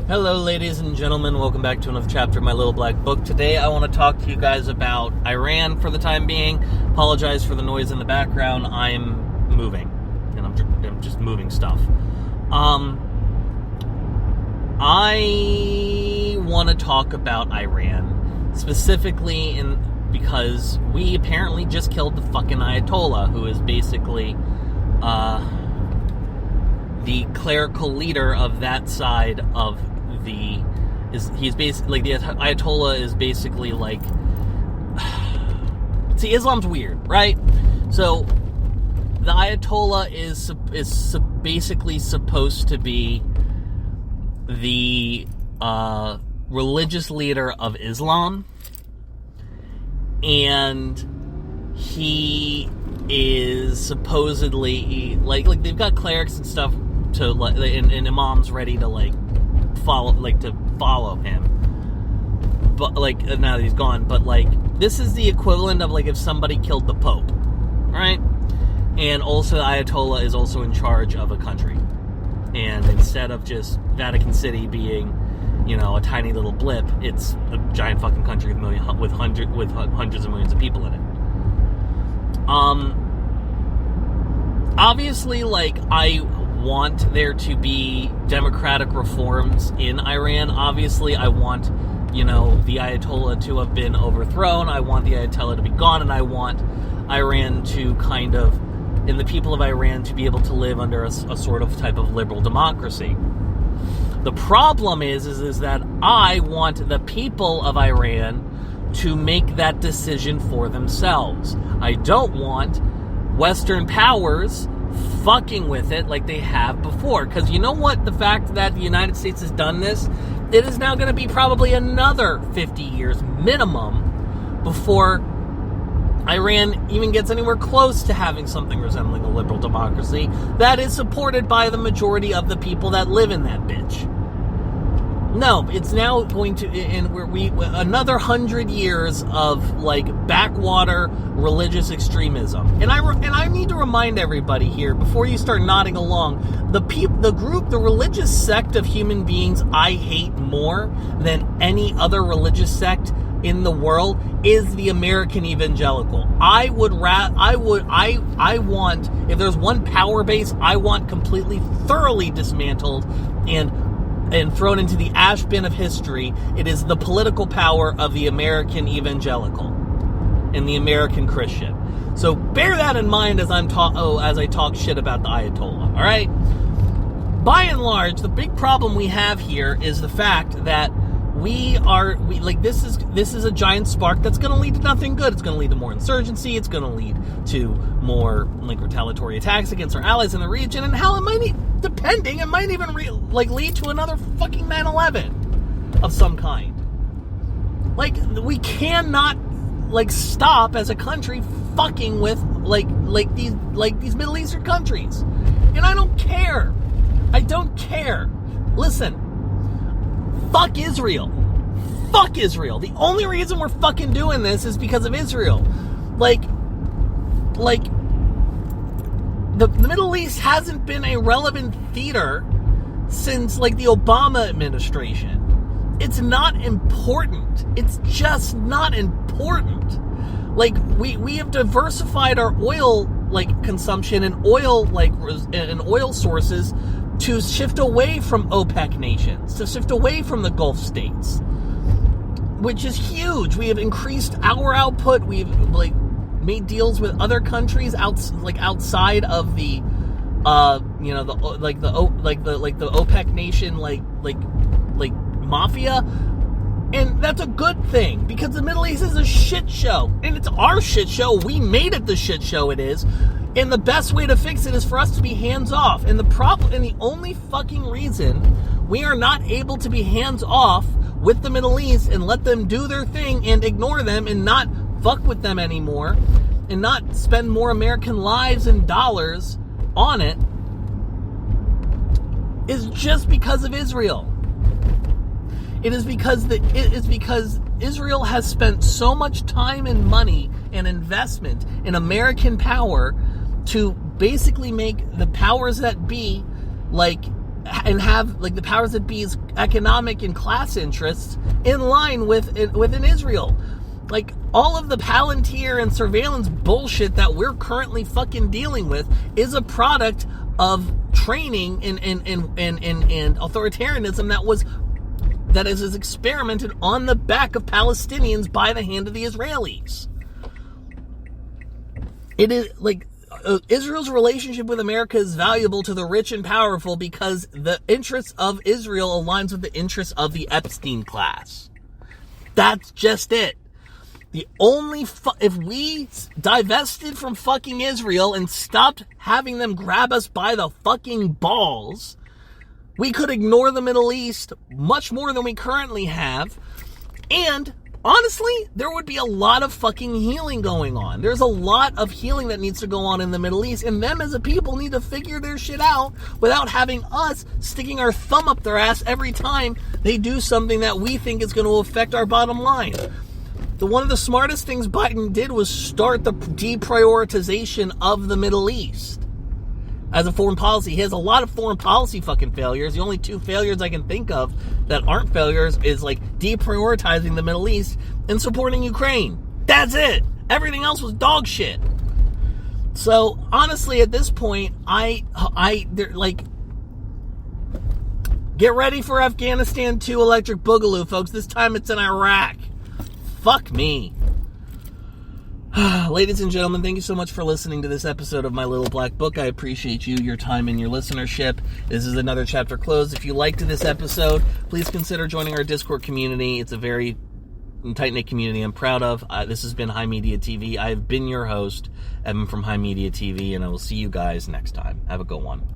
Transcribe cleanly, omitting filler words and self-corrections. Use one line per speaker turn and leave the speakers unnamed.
Hello, ladies and gentlemen. Welcome back to another chapter of my little black book. Today, I want to talk to you guys about Iran for the time being. Apologize for the noise in the background. I'm moving, and I'm just moving stuff. I want to talk about Iran specifically because we apparently just killed the fucking Ayatollah, who is basically the clerical leader of that side of he's basically, like, the Ayatollah is basically like, see, Islam's weird, right? So the Ayatollah is basically supposed to be the religious leader of Islam, and he is supposedly like they've got clerics and stuff to like, and imams ready to follow him, but like now that he's gone. But like, this is the equivalent of like if somebody killed the Pope, right? And also the Ayatollah is also in charge of a country, and instead of just Vatican City being, you know, a tiny little blip, it's a giant fucking country with hundreds of millions of people in it. Obviously, like, I want there to be democratic reforms in Iran. Obviously, I want, you know, the Ayatollah to have been overthrown. I want the Ayatollah to be gone, and I want Iran to kind of, and the people of Iran to be able to live under a sort of type of liberal democracy. The problem is that I want the people of Iran to make that decision for themselves. I don't want Western powers fucking with it like they have before. Because you know what? The fact that the United States has done this, it is now going to be probably another 50 years minimum before Iran even gets anywhere close to having something resembling a liberal democracy that is supported by the majority of the people that live in that bitch. No, it's now going to, and another 100 years of like backwater religious extremism. And I need to remind everybody here before you start nodding along, the religious sect of human beings I hate more than any other religious sect in the world is the American evangelical. I want, if there's one power base I want completely thoroughly dismantled and thrown into the ash bin of history, it is the political power of the American evangelical and the American Christian. So bear that in mind as I talk shit about the Ayatollah. All right. By and large, the big problem we have here is the fact that this is a giant spark that's going to lead to nothing good. It's going to lead to more insurgency. It's going to lead to more like retaliatory attacks against our allies in the region, and hell, it might even lead to another fucking 9/11 of some kind. Like, we cannot stop as a country fucking with these Middle Eastern countries, and I don't care. Listen. Fuck Israel. Fuck Israel. The only reason we're fucking doing this is because of Israel. The Middle East hasn't been a relevant theater since the Obama administration. It's not important. It's just not important. We have diversified our oil consumption and oil sources to shift away from OPEC nations, to shift away from the Gulf states, which is huge. We have increased our output. We've made deals with other countries outside of the the OPEC nation mafia, and that's a good thing because the Middle East is a shit show, and it's our shit show. We made it the shit show it is. And the best way to fix it is for us to be hands off. And the only fucking reason we are not able to be hands off with the Middle East and let them do their thing and ignore them and not fuck with them anymore and not spend more American lives and dollars on it is just because of Israel. It's because Israel has spent so much time and money and investment in American power to basically make the powers that be and have like the powers that be's economic and class interests in line within Israel. Like, all of the Palantir and surveillance bullshit that we're currently fucking dealing with is a product of training and authoritarianism that is experimented on the back of Palestinians by the hand of the Israelis. It is like Israel's relationship with America is valuable to the rich and powerful because the interests of Israel aligns with the interests of the Epstein class. That's just it. The only if we divested from fucking Israel and stopped having them grab us by the fucking balls, we could ignore the Middle East much more than we currently have. And honestly, there would be a lot of fucking healing going on. There's a lot of healing that needs to go on in the Middle East, and them as a people need to figure their shit out without having us sticking our thumb up their ass every time they do something that we think is going to affect our bottom line. One of the smartest things Biden did was start the deprioritization of the Middle East as a foreign policy. He has a lot of foreign policy fucking failures. The only two failures I can think of that aren't failures is like deprioritizing the Middle East and supporting Ukraine. That's it. Everything else was dog shit. So honestly, at this point, get ready for Afghanistan 2 Electric Boogaloo, folks. This time it's in Iraq. Fuck me. Ladies and gentlemen, thank you so much for listening to this episode of My Little Black Book. I appreciate you, your time, and your listenership. This is another chapter closed. If you liked this episode, please consider joining our Discord community. It's a very tight-knit community I'm proud of. This has been HIMediaTV. I have been your host, Evan from HIMediaTV, and I will see you guys next time. Have a good one.